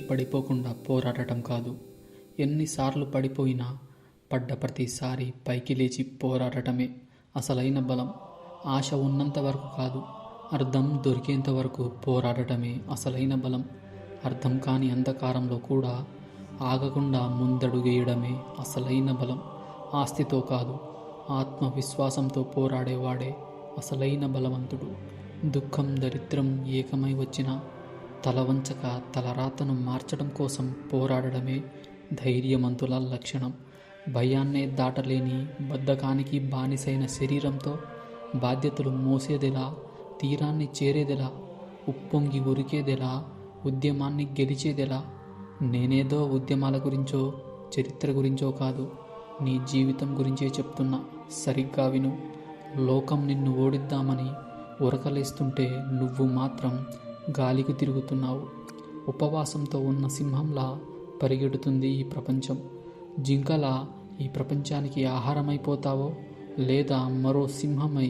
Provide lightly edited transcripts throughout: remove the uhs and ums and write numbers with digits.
పడిపోకుండా పోరాడటం కాదు. ఎన్నిసార్లు పడిపోయినా పడ్డ ప్రతిసారి పైకి లేచి పోరాడటమే అసలైన బలం. ఆశ ఉన్నంత వరకు కాదు, అర్థం దొరికేంత వరకు పోరాడటమే అసలైన బలం. అర్థం కాని అంధకారంలో కూడా ఆగకుండా ముందడుగేయడమే అసలైన బలం. ఆస్తితో కాదు, ఆత్మవిశ్వాసంతో పోరాడేవాడే అసలైన బలవంతుడు. దుఃఖం దరిద్రం ఏకమై వచ్చినా తలవంచక తలరాతను మార్చడం కోసం పోరాడడమే ధైర్యవంతుల లక్షణం. భయాన్నే దాటలేని బద్ధకానికి బానిసైన శరీరంతో బాధ్యతలు మోసేదెలా, తీరాన్ని చేరేదెలా, ఉప్పొంగి ఉరికేదెలా, ఉద్యమాన్ని గెలిచేదెలా? నేనేదో ఉద్యమాల గురించో చరిత్ర గురించో కాదు, నీ జీవితం గురించే చెప్తున్నా. సరిగ్గా విను. లోకం నిన్ను ఓడిద్దామని ఉరకలేస్తుంటే నువ్వు మాత్రం గాలికి తిరుగుతున్నావు. ఉపవాసంతో ఉన్న సింహంలా పరిగెడుతుంది ఈ ప్రపంచం. జింకలా ఈ ప్రపంచానికి ఆహారమైపోతావో లేదా మరో సింహమై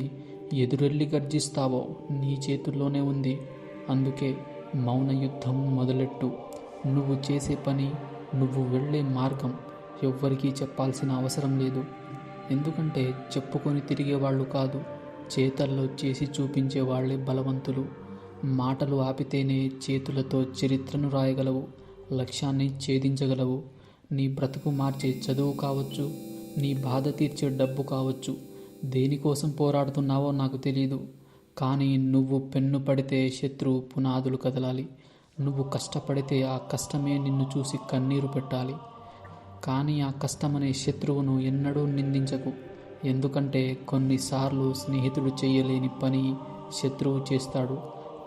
ఎదురెళ్ళి గర్జిస్తావో నీ చేతుల్లోనే ఉంది. అందుకే మౌన యుద్ధం మొదలెట్టు. నువ్వు చేసే పని, నువ్వు వెళ్ళే మార్గం ఎవ్వరికీ చెప్పాల్సిన అవసరం లేదు. ఎందుకంటే చెప్పుకొని తిరిగేవాళ్ళు కాదు, చేతల్లో చేసి చూపించే వాళ్ళే బలవంతులు. మాటలు ఆపితేనే చేతులతో చరిత్రను రాయగలవు, లక్ష్యాన్ని ఛేదించగలవు. నీ బ్రతుకు మార్చే చదువు కావచ్చు, నీ బాధ తీర్చే డబ్బు కావచ్చు. దేనికోసం పోరాడుతున్నావో నాకు తెలీదు, కానీ నువ్వు పెన్ను పడితే శత్రువు పునాదులు కదలాలి. నువ్వు కష్టపడితే ఆ కష్టమే నిన్ను చూసి కన్నీరు పెట్టాలి. కానీ ఆ కష్టమనే శత్రువును ఎన్నడూ నిందించకు. ఎందుకంటే కొన్నిసార్లు స్నేహితుడు చేయలేని పని శత్రువు చేస్తాడు.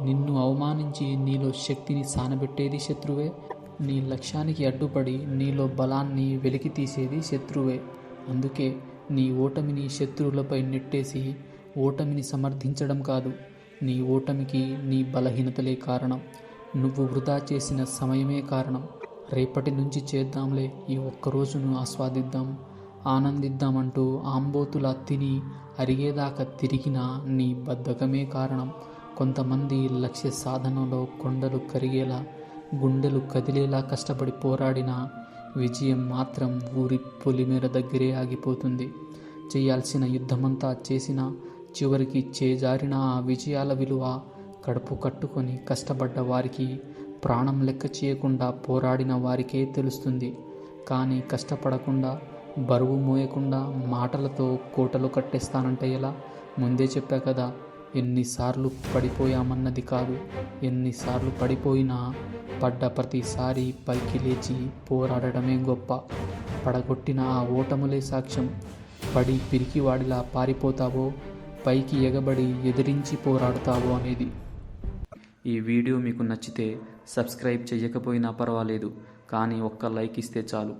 నిన్ను అవమానించి నీలో శక్తిని సానబెట్టేది శత్రువే. నీ లక్ష్యానికి అడ్డుపడి నీలో బలాన్ని వెలికి తీసేది శత్రువే. అందుకే నీ ఓటమిని శత్రువులపై నెట్టేసి ఓటమిని సమర్థించడం కాదు, నీ ఓటమికి నీ బలహీనతలే కారణం. నువ్వు వృధా చేసిన సమయమే కారణం. రేపటి నుంచి చేద్దాంలే, ఈ ఒక్కరోజును ఆస్వాదిద్దాం, ఆనందిద్దామంటూ ఆంబోతులా తిని అరిగేదాకా తిరిగిన నీ బద్ధకమే కారణం. కొంతమంది లక్ష్య సాధనలో కొండలు కరిగేలా, గుండెలు కదిలేలా కష్టపడి పోరాడిన విజయం మాత్రం ఊరి పొలిమేర దగ్గరే ఆగిపోతుంది. చేయాల్సిన యుద్ధమంతా చేసినా చివరికి చేజారిన ఆ విజయాల విలువ కడుపు కట్టుకొని కష్టపడ్డ వారికి, ప్రాణం లెక్క చేయకుండా పోరాడిన వారికే తెలుస్తుంది. కానీ కష్టపడకుండా, బరువు మోయకుండా మాటలతో కోటలు కట్టేస్తానంటే ఎలా? ముందే చెప్పా కదా, ఎన్నిసార్లు పడిపోయామన్నది కాదు, ఎన్నిసార్లు పడిపోయినా పడ్డ ప్రతిసారి పైకి లేచి పోరాడటమే గొప్ప. పడగొట్టిన ఆ ఓటములే సాక్ష్యం. పడి పిరికివాడిలా పారిపోతావో, పైకి ఎగబడి ఎదిరించి పోరాడుతావో అనేది. ఈ వీడియో మీకు నచ్చితే సబ్స్క్రైబ్ చేయకపోయినా పర్వాలేదు, కానీ ఒక్క లైక్ ఇస్తే చాలు.